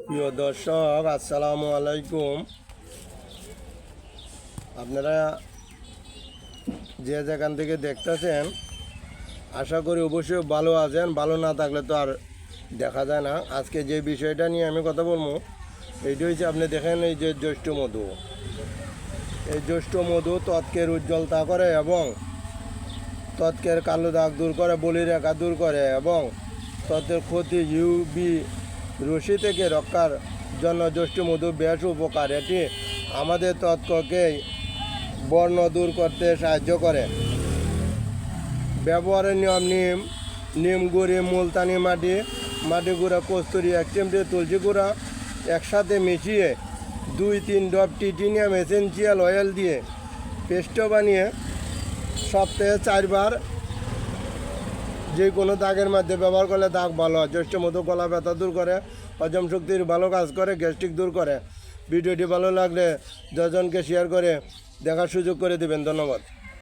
প্রিয় দর্শক, আসসালামু আলাইকুম। আপনারা যে যেখান থেকে দেখতেছেন, আশা করি অবশ্যই ভালো আছেন। ভালো না থাকলে তো আর দেখা যায় না। আজকে যে বিষয়টা নিয়ে আমি কথা বলবো, এইটা হচ্ছে, আপনি দেখেন এই যে জ্যৈষ্ঠ মধু। এই জ্যৈষ্ঠ মধু ত্বকের উজ্জ্বলতা করে এবং ত্বকের কালো দাগ দূর করে, বলিরেখা দূর করে এবং ত্বকের ক্ষতি ইউবি রশ্মি থেকে রক্ষার জন্য জ্যৈষ্ঠ মধু বেশ উপকার। এটি আমাদের ত্বককে বর্ণ দূর করতে সাহায্য করে। ব্যবহারের নিয়ম: নিম গুঁড়ি, মুলতানি মাটি গুঁড়া, কস্তুরি, এক চিমটে তুলসী গুঁড়া একসাথে মিশিয়ে 2-3 ড্রপ টিটিনিয়াম এসেন্সিয়াল অয়েল দিয়ে পেস্ট বানিয়ে সপ্তাহে 4 বার যে কোনো দাগের মধ্যে ব্যবহার করলে দাগ ভালো হয়। জ্যৈষ্ঠ মধু গলা ব্যথা দূর করে, হজম শক্তির ভালো কাজ করে, গ্যাস্ট্রিক দূর করে। ভিডিওটি ভালো লাগলে 10 জনকে শেয়ার করে দেখার সুযোগ করে দেবেন। ধন্যবাদ।